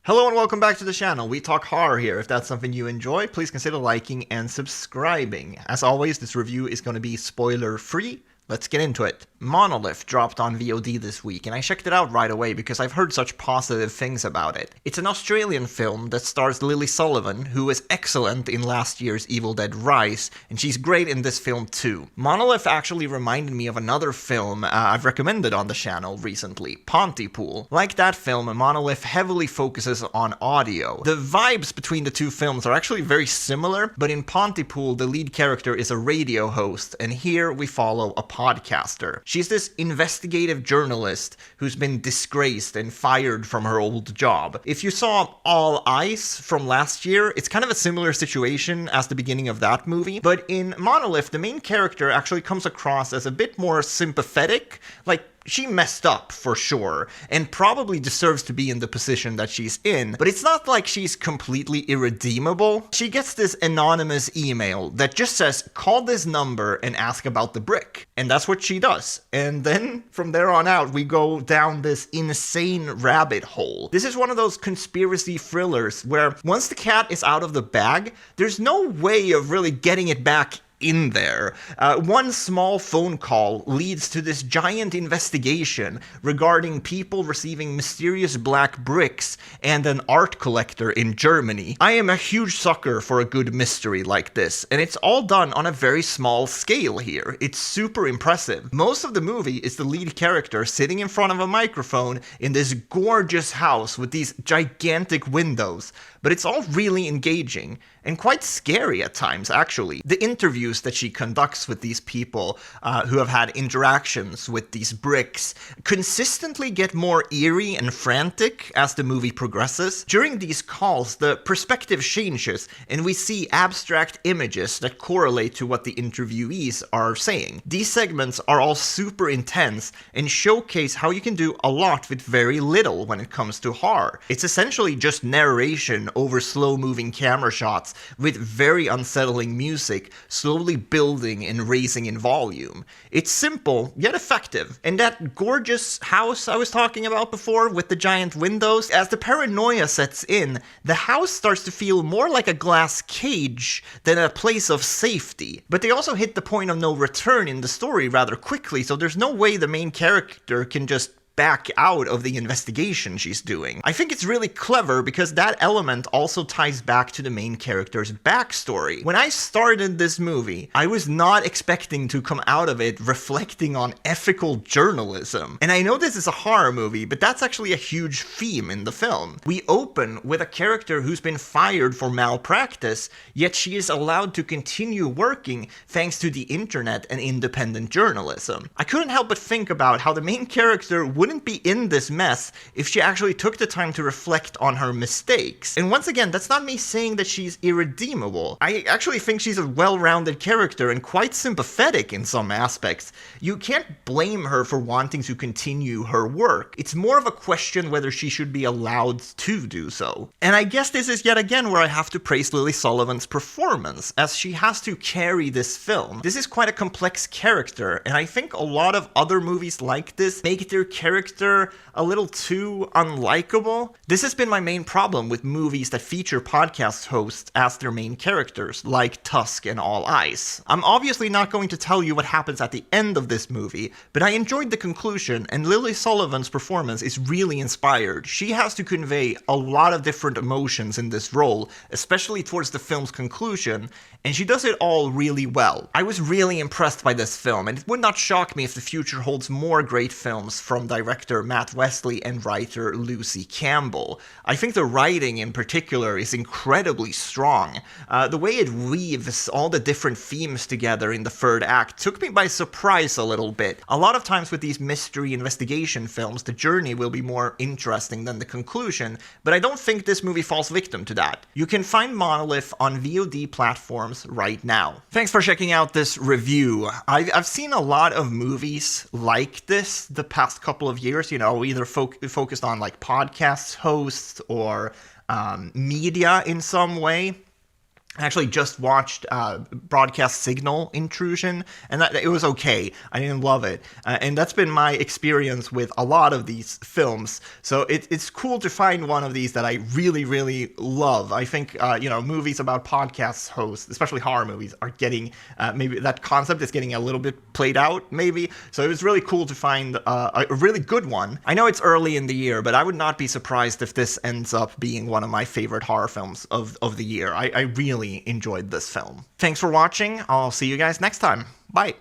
Hello and welcome back to the channel. We talk horror here. If that's something you enjoy, please consider liking and subscribing. As always, this review is going to be spoiler-free. Let's get into it. Monolith dropped on VOD this week, and I checked it out right away because I've heard such positive things about it. It's an Australian film that stars Lily Sullivan, who was excellent in last year's Evil Dead Rise, and she's great in this film too. Monolith actually reminded me of another film I've recommended on the channel recently, Pontypool. Like that film, Monolith heavily focuses on audio. The vibes between the two films are actually very similar, but in Pontypool, the lead character is a radio host, and here we follow a podcaster. She's this investigative journalist who's been disgraced and fired from her old job. If you saw All Ice from last year, it's kind of a similar situation as the beginning of that movie, but in Monolith, the main character actually comes across as a bit more sympathetic. Like, she messed up, for sure, and probably deserves to be in the position that she's in, but it's not like she's completely irredeemable. She gets this anonymous email that just says, call this number and ask about the brick. And that's what she does. And then, from there on out, we go down this insane rabbit hole. This is one of those conspiracy thrillers where once the cat is out of the bag, there's no way of really getting it back in there. One small phone call leads to this giant investigation regarding people receiving mysterious black bricks and an art collector in Germany. I am a huge sucker for a good mystery like this, and it's all done on a very small scale here. It's super impressive. Most of the movie is the lead character sitting in front of a microphone in this gorgeous house with these gigantic windows, but it's all really engaging and quite scary at times, actually. The interviews that she conducts with these people who have had interactions with these bricks consistently get more eerie and frantic as the movie progresses. During these calls, the perspective changes and we see abstract images that correlate to what the interviewees are saying. These segments are all super intense and showcase how you can do a lot with very little when it comes to horror. It's essentially just narration over slow-moving camera shots with very unsettling music slowly building and raising in volume. It's simple, yet effective. And that gorgeous house I was talking about before with the giant windows, as the paranoia sets in, the house starts to feel more like a glass cage than a place of safety. But they also hit the point of no return in the story rather quickly, so there's no way the main character can just back out of the investigation she's doing. I think it's really clever because that element also ties back to the main character's backstory. When I started this movie, I was not expecting to come out of it reflecting on ethical journalism. And I know this is a horror movie, but that's actually a huge theme in the film. We open with a character who's been fired for malpractice, yet she is allowed to continue working thanks to the internet and independent journalism. I couldn't help but think about how the main character wouldn't be in this mess if she actually took the time to reflect on her mistakes. And once again, that's not me saying that she's irredeemable. I actually think she's a well-rounded character and quite sympathetic in some aspects. You can't blame her for wanting to continue her work. It's more of a question whether she should be allowed to do so. And I guess this is yet again where I have to praise Lily Sullivan's performance, as she has to carry this film. This is quite a complex character, and I think a lot of other movies like this make their character a little too unlikable. This has been my main problem with movies that feature podcast hosts as their main characters, like Tusk and All Ice. I'm obviously not going to tell you what happens at the end of this movie, but I enjoyed the conclusion, and Lily Sullivan's performance is really inspired. She has to convey a lot of different emotions in this role, especially towards the film's conclusion, and she does it all really well. I was really impressed by this film, and it would not shock me if the future holds more great films from director Matt Wesley and writer Lucy Campbell. I think the writing in particular is incredibly strong. The way it weaves all the different themes together in the third act took me by surprise a little bit. A lot of times with these mystery investigation films, the journey will be more interesting than the conclusion, but I don't think this movie falls victim to that. You can find Monolith on VOD platforms right now. Thanks for checking out this review. I've seen a lot of movies like this the past couple of years, you know, either focused on like podcast hosts or media in some way. I actually just watched Broadcast Signal Intrusion, and it was okay. I didn't love it, and that's been my experience with a lot of these films. So it's cool to find one of these that I really, really love. I think movies about podcast hosts, especially horror movies, are getting maybe that concept is getting a little bit played out, maybe. So it was really cool to find a really good one. I know it's early in the year, but I would not be surprised if this ends up being one of my favorite horror films of the year. I really enjoyed this film. Thanks for watching. I'll see you guys next time. Bye.